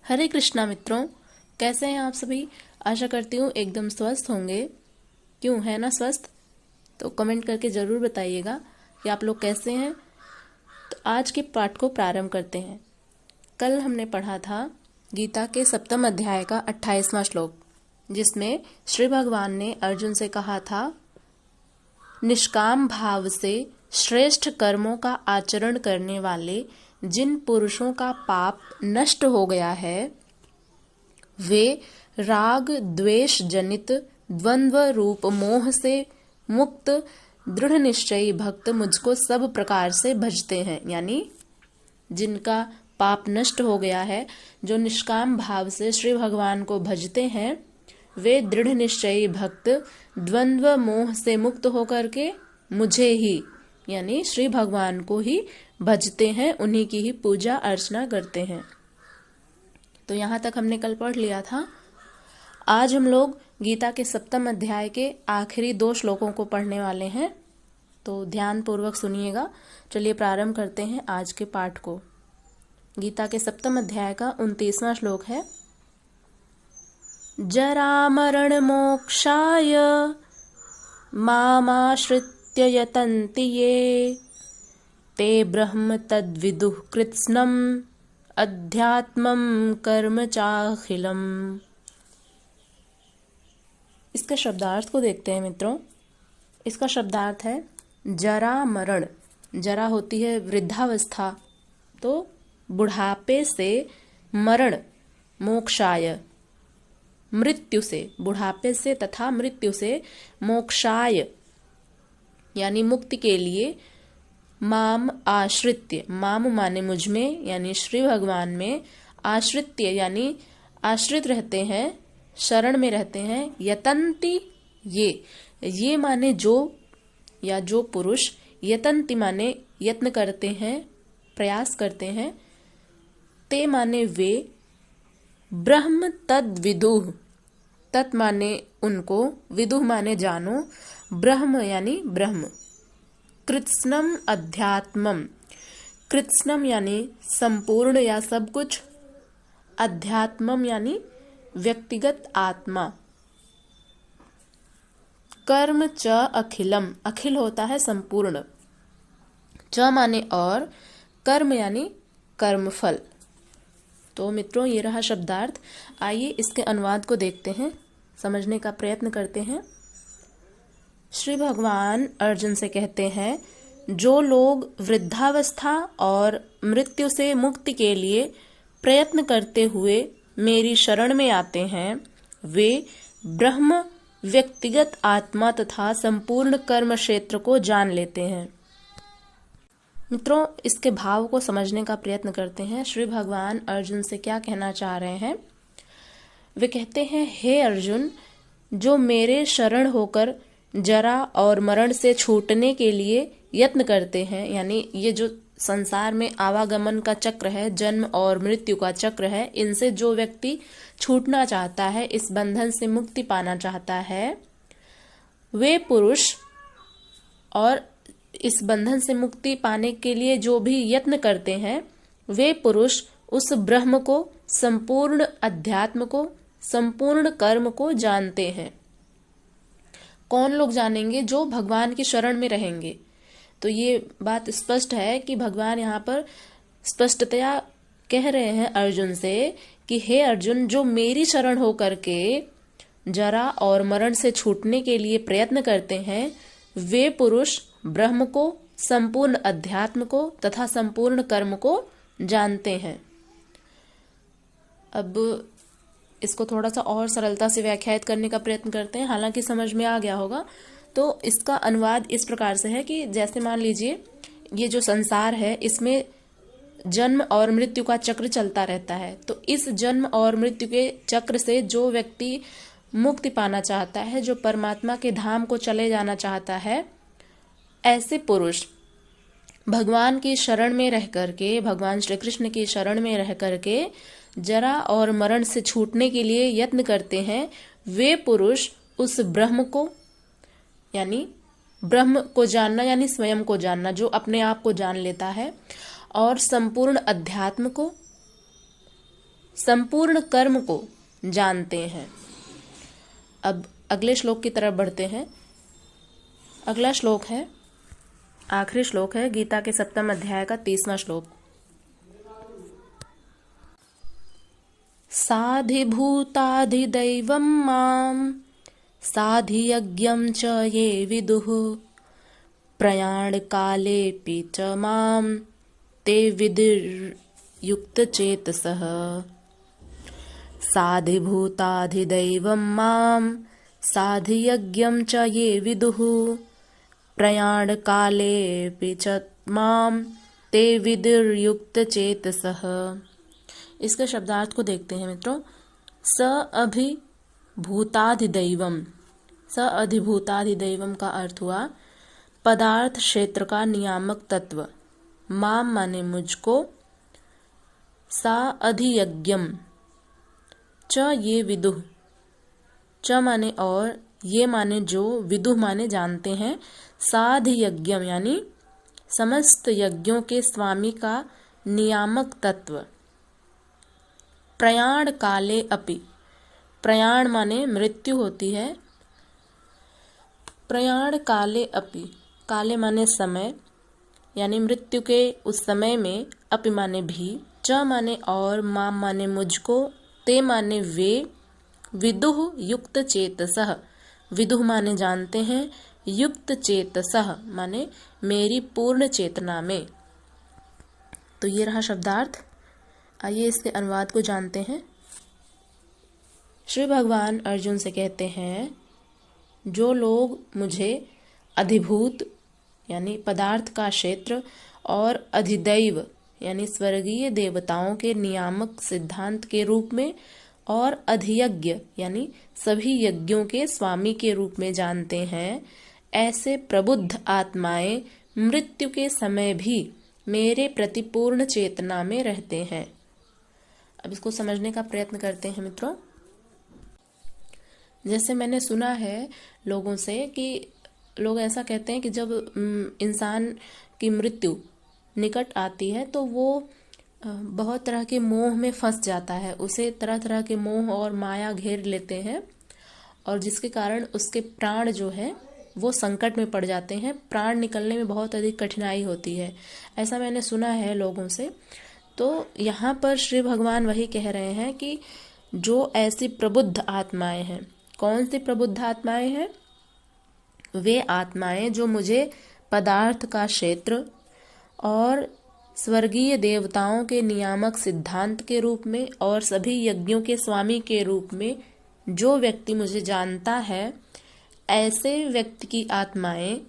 हरे कृष्णा मित्रों, कैसे हैं आप सभी। आशा करती हूँ एकदम स्वस्थ होंगे। क्यों है ना स्वस्थ? तो कमेंट करके ज़रूर बताइएगा कि आप लोग कैसे हैं। तो आज के पाठ को प्रारंभ करते हैं। कल हमने पढ़ा था गीता के 7वें अध्याय का 28वां श्लोक, जिसमें श्री भगवान ने अर्जुन से कहा था, निष्काम भाव से श्रेष्ठ कर्मों का आचरण करने वाले जिन पुरुषों का पाप नष्ट हो गया है, वे राग द्वेष जनित द्वंद्व रूप मोह से मुक्त दृढ़ निश्चयी भक्त मुझको सब प्रकार से भजते हैं। यानी जिनका पाप नष्ट हो गया है, जो निष्काम भाव से श्री भगवान को भजते हैं, वे दृढ़ निश्चयी भक्त द्वंद्व मोह से मुक्त होकर के मुझे ही यानी श्री भगवान को ही भजते हैं, उन्हीं की ही पूजा अर्चना करते हैं। तो यहाँ तक हमने कल पढ़ लिया था। आज हम लोग गीता के 7वें अध्याय के आखिरी 2 श्लोकों को पढ़ने वाले हैं, तो ध्यान पूर्वक सुनिएगा। चलिए प्रारंभ करते हैं आज के पाठ को। गीता के 7वें अध्याय का 29वां श्लोक है, जरा मरण मोक्षाय मामाश्रित्य यतन्ति ये ते ब्रह्म तद्विदुः कृत्स्नम् अध्यात्मं कर्म चाखिलम। इसका शब्दार्थ को देखते हैं मित्रों। इसका शब्दार्थ है जरा मरण। जरा होती है वृद्धावस्था, तो बुढ़ापे से मरण, मोक्षाय मृत्यु से, बुढ़ापे से तथा मृत्यु से मोक्षाय यानी मुक्ति के लिए, माम आश्रित्य, माम माने मुझ में यानी श्री भगवान में, आश्रित्य यानी आश्रित रहते हैं, शरण में रहते हैं, यतन्ति ये माने जो या जो पुरुष, यतन्ति माने यत्न करते हैं, प्रयास करते हैं, ते माने वे, ब्रह्म तद विदुः, तत् माने उनको, विदुः माने जानो, ब्रह्म यानी ब्रह्म, कृत्स्नम अध्यात्मम, कृत्स्नम यानी संपूर्ण या सब कुछ, अध्यात्मम यानी व्यक्तिगत आत्मा, कर्म च अखिलम, अखिल होता है संपूर्ण, च माने और, कर्म यानी कर्मफल। तो मित्रों ये रहा शब्दार्थ। आइए इसके अनुवाद को देखते हैं, समझने का प्रयत्न करते हैं। श्री भगवान अर्जुन से कहते हैं, जो लोग वृद्धावस्था और मृत्यु से मुक्ति के लिए प्रयत्न करते हुए मेरी शरण में आते हैं, वे ब्रह्म, व्यक्तिगत आत्मा तथा संपूर्ण कर्म क्षेत्र को जान लेते हैं। मित्रों इसके भाव को समझने का प्रयत्न करते हैं। श्री भगवान अर्जुन से क्या कहना चाह रहे हैं? वे कहते हैं, हे अर्जुन, जो मेरे शरण होकर जरा और मरण से छूटने के लिए यत्न करते हैं, यानी ये जो संसार में आवागमन का चक्र है, जन्म और मृत्यु का चक्र है, इनसे जो व्यक्ति छूटना चाहता है, इस बंधन से मुक्ति पाना चाहता है, वे पुरुष, और इस बंधन से मुक्ति पाने के लिए जो भी यत्न करते हैं, वे पुरुष उस ब्रह्म को, संपूर्ण अध्यात्म को, संपूर्ण कर्म को जानते हैं। कौन लोग जानेंगे? जो भगवान की शरण में रहेंगे। तो ये बात स्पष्ट है कि भगवान यहाँ पर स्पष्टतया कह रहे हैं अर्जुन से कि हे अर्जुन, जो मेरी शरण होकर के जरा और मरण से छूटने के लिए प्रयत्न करते हैं, वे पुरुष ब्रह्म को, संपूर्ण अध्यात्म को तथा संपूर्ण कर्म को जानते हैं। अब इसको थोड़ा सा और सरलता से व्याख्यायित करने का प्रयत्न करते हैं, हालांकि समझ में आ गया होगा। तो इसका अनुवाद इस प्रकार से है कि जैसे मान लीजिए ये जो संसार है, इसमें जन्म और मृत्यु का चक्र चलता रहता है। तो इस जन्म और मृत्यु के चक्र से जो व्यक्ति मुक्ति पाना चाहता है, जो परमात्मा के धाम को चले जाना चाहता है, ऐसे पुरुष भगवान की शरण में रह करके, भगवान श्री कृष्ण की शरण में रह करके जरा और मरण से छूटने के लिए यत्न करते हैं। वे पुरुष उस ब्रह्म को, यानी ब्रह्म को जानना यानी स्वयं को जानना, जो अपने आप को जान लेता है, और संपूर्ण अध्यात्म को, संपूर्ण कर्म को जानते हैं। अब अगले श्लोक की तरफ बढ़ते हैं। अगला श्लोक है, आखिरी श्लोक है गीता के 7वें अध्याय का 30वां श्लोक। साधिभूताधिदैवं मां साधियज्ञं च ये विदुः प्रयाणकालेऽपि च मां ते विदुर्युक्तचेतसः। साधिभूताधिदैवं मां साधियज्ञं च ये विदुः प्रयाणकालेऽपि च मां ते विदुर्युक्तचेतसः। इसके शब्दार्थ को देखते हैं मित्रों। स अभिभूताधिदैवम, स अधिभूताधिदैवम का अर्थ हुआ पदार्थ क्षेत्र का नियामक तत्व। माम माने मुझको, सा अधियज्ञम, च ये विदुः, च माने और, ये माने जो, विदुः माने जानते हैं। साधियज्ञम यानी समस्त यज्ञों के स्वामी का नियामक तत्व। प्रयाण काले अपि, प्रयाण माने मृत्यु होती है। प्रयाण काले अपि, काले माने समय, यानी मृत्यु के उस समय में, अपि माने भी, च माने और, माम माने मुझको, ते माने वे, विदुः युक्त चेतसः, विदुः माने जानते हैं, युक्त चेतसः माने मेरी पूर्ण चेतना में। तो ये रहा शब्दार्थ। आइए इसके अनुवाद को जानते हैं। श्री भगवान अर्जुन से कहते हैं, जो लोग मुझे अधिभूत यानी पदार्थ का क्षेत्र और अधिदैव यानी स्वर्गीय देवताओं के नियामक सिद्धांत के रूप में और अधियज्ञ यानी सभी यज्ञों के स्वामी के रूप में जानते हैं, ऐसे प्रबुद्ध आत्माएं मृत्यु के समय भी मेरे प्रति पूर्ण चेतना में रहते हैं। अब इसको समझने का प्रयत्न करते हैं मित्रों। जैसे मैंने सुना है लोगों से कि लोग ऐसा कहते हैं कि जब इंसान की मृत्यु निकट आती है तो वो बहुत तरह के मोह में फंस जाता है, उसे तरह तरह के मोह और माया घेर लेते हैं और जिसके कारण उसके प्राण जो है वो संकट में पड़ जाते हैं, प्राण निकलने में बहुत अधिक कठिनाई होती है। ऐसा मैंने सुना है लोगों से। तो यहाँ पर श्री भगवान वही कह रहे हैं कि जो ऐसी प्रबुद्ध आत्माएं हैं, कौन सी प्रबुद्ध आत्माएं हैं? वे आत्माएं जो मुझे पदार्थ का क्षेत्र और स्वर्गीय देवताओं के नियामक सिद्धांत के रूप में और सभी यज्ञों के स्वामी के रूप में जो व्यक्ति मुझे जानता है, ऐसे व्यक्ति की आत्माएं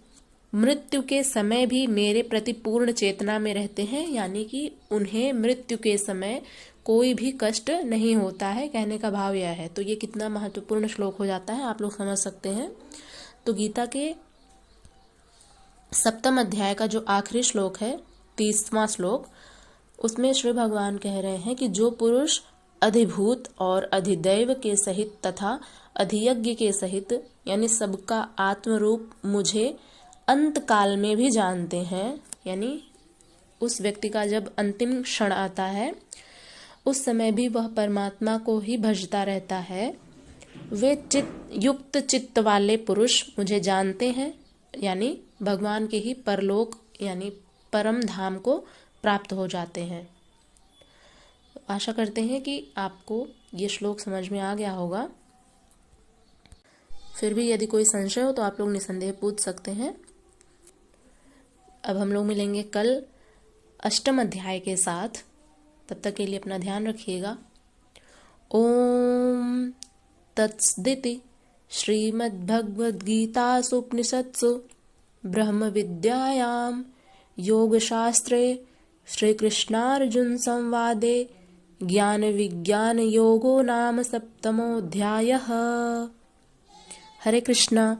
मृत्यु के समय भी मेरे प्रति पूर्ण चेतना में रहते हैं, यानी कि उन्हें मृत्यु के समय कोई भी कष्ट नहीं होता है। कहने का भाव यह है। तो ये कितना महत्वपूर्ण श्लोक हो जाता है, आप लोग समझ सकते हैं। तो गीता के 7वें अध्याय का जो आखिरी श्लोक है, 30वां श्लोक, उसमें श्री भगवान कह रहे हैं कि जो पुरुष अधिभूत और अधिदैव के सहित तथा अधियज्ञ के सहित यानी सबका आत्मरूप मुझे अंत काल में भी जानते हैं, यानी उस व्यक्ति का जब अंतिम क्षण आता है उस समय भी वह परमात्मा को ही भजता रहता है, वे युक्त चित्त वाले पुरुष मुझे जानते हैं, यानी भगवान के ही परलोक यानी परम धाम को प्राप्त हो जाते हैं। आशा करते हैं कि आपको ये श्लोक समझ में आ गया होगा। फिर भी यदि कोई संशय हो तो आप लोग निसंदेह पूछ सकते हैं। अब हम लोग मिलेंगे कल 8वें अध्याय के साथ। तब तक के लिए अपना ध्यान रखिएगा। ओम तत्सदिति श्रीमद्भगवद्गीतासु उपनिषत्सु ब्रह्म विद्यायां योगशास्त्रे श्रीकृष्णार्जुन संवादे ज्ञान विज्ञान योगो नाम 7मोऽध्यायः। हरे कृष्णा।